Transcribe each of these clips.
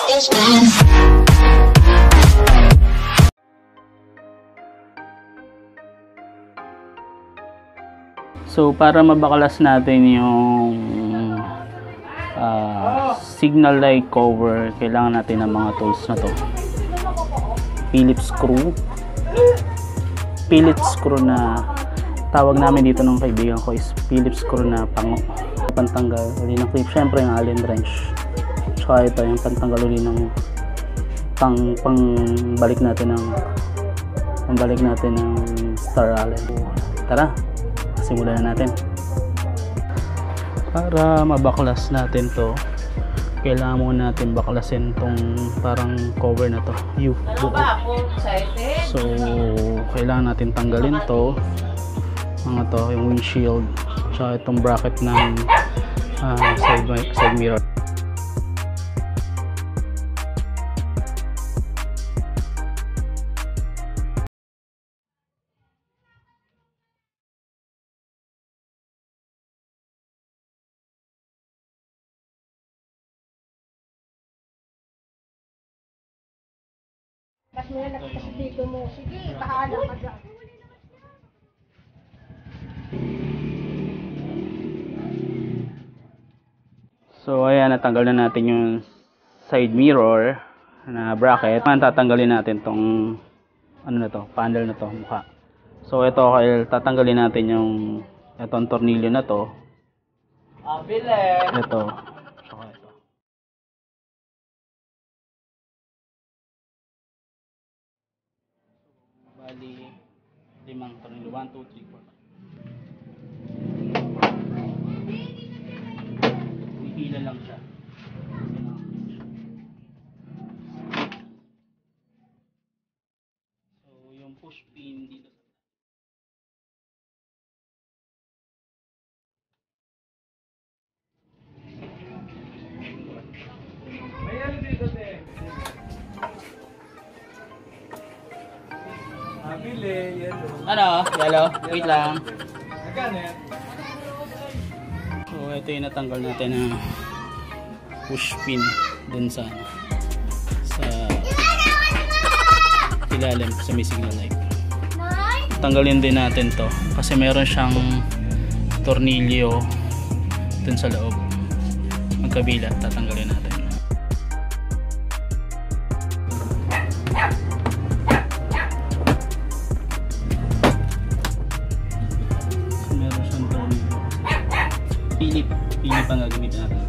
So para mabaklas natin yung signal light cover, kailangan natin ng mga tools na to. Phillips screw na tawag namin dito ng kaibigan ko is Phillips screw na pango. Pantanggal uli ng clip, syempre yung Allen wrench. Tsaka ito yung pantanggal uli ng pangbalik natin ng star Allen. Tara, simulan na natin. Para mabaklas natin to, kailangan muna natin baklasin tong parang cover na to, buo. So kailangan natin tanggalin to, yung windshield, tsaka itong bracket ng side mirror. Mas may nakita sa dito mo. Sige, pahala ka dyan. So ayan, natanggal na natin yung side mirror na bracket. Tatanggalin natin tong panel na to, mukha. So ito, tatanggalin natin yung itong tornilyo na to. Ito. Bali, 5 tornilyo. 1, 2, 3, 4. Hihila lang siya. So, yung push pin dito. May ano dito, te? Bili, yellow. Ano? Yellow? Wait lang. Magkano yan? So ito yung natanggal natin na push pin dun sa ilalim sa may signal light. Tanggalin din natin to kasi meron siyang tornilyo dun sa loob. Magkabila, tatanggalin natin. Pilip ang gagamitin natin.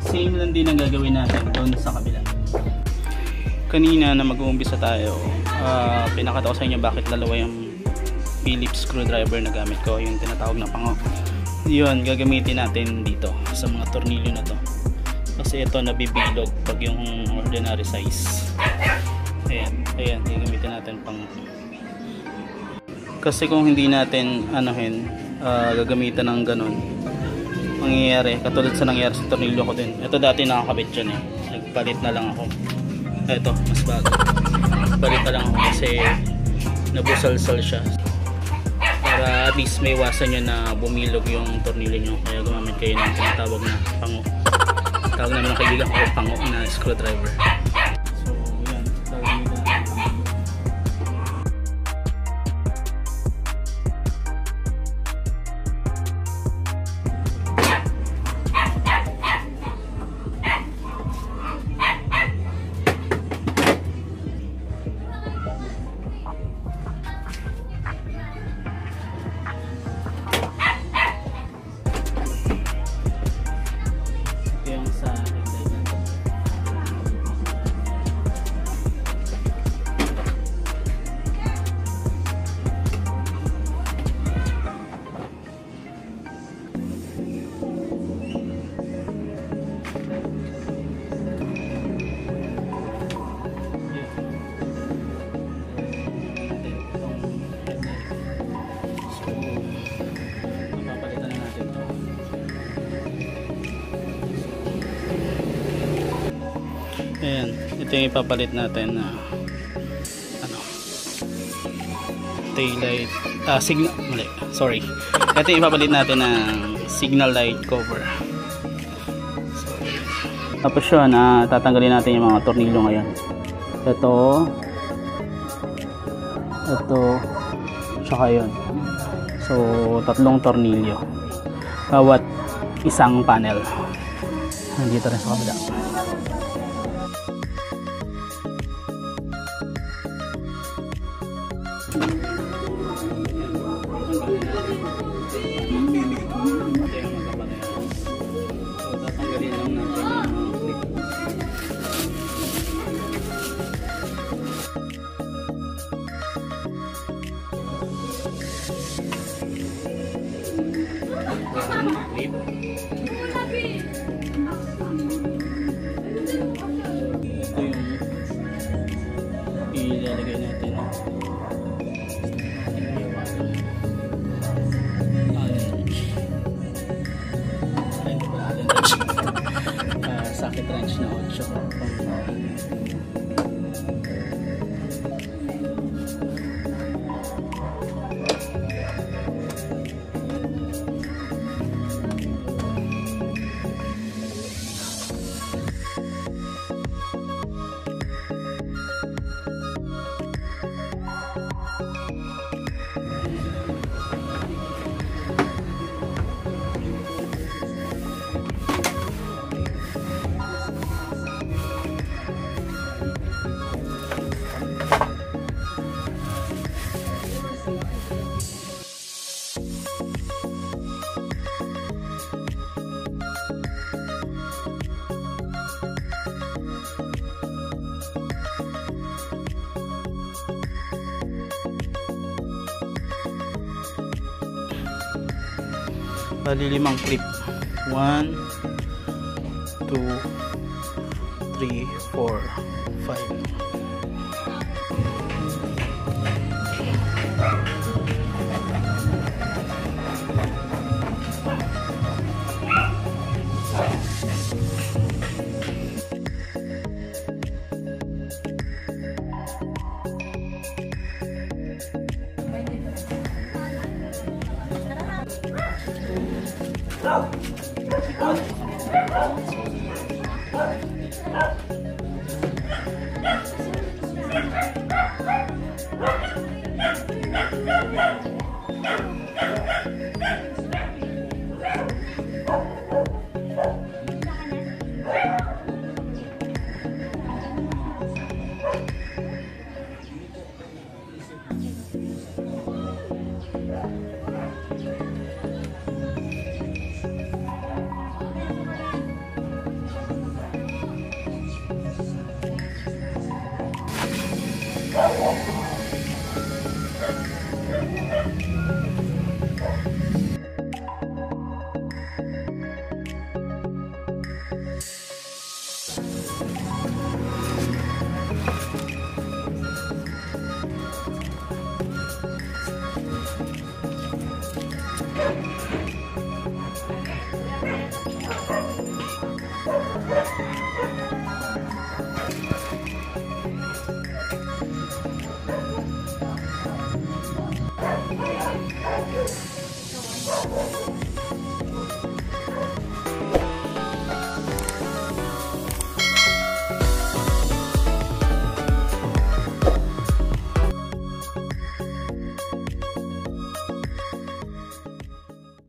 Same lang din ang gagawin natin doon sa kabila. Kanina na mag-uumpisa tayo, pinakita ko sa inyo bakit dalawa yung Phillips screwdriver na gamit ko, yung tinatawag na pango. Yun, gagamitin natin dito sa mga tornilyo na to. Kasi ito nabibilog pag yung ordinary size. Ayan, gagamitin natin pango. Kasi kung hindi natin gagamitan ng ganun, mangyayari katulad sa nangyari sa tornilyo ko din. Ito dati nakakabit dyan eh, nagpalit na lang ako. Ito mas bago, palit na lang ako kasi nabusalsal siya, para at least may iwasan nyo na bumilog yung tornilyo nyo. Kaya gumamit kayo ng tinatawag na pango. Tawag namin ng kaibigan ko pango na screwdriver. Ayan, ito yung ipapalit natin na tail light, signal, mali, sorry. Ito yung ipapalit natin ng signal light cover. Tapos yun, tatanggalin natin yung mga tornilyo ngayon. Ito, tsaka yun. So, 3 tornilyo. Bawat isang panel. Nandito rin sa kabila. Ito yung ilalagay natin. Socket wrench na 5 clip. 1, 2, 3, 4, 5.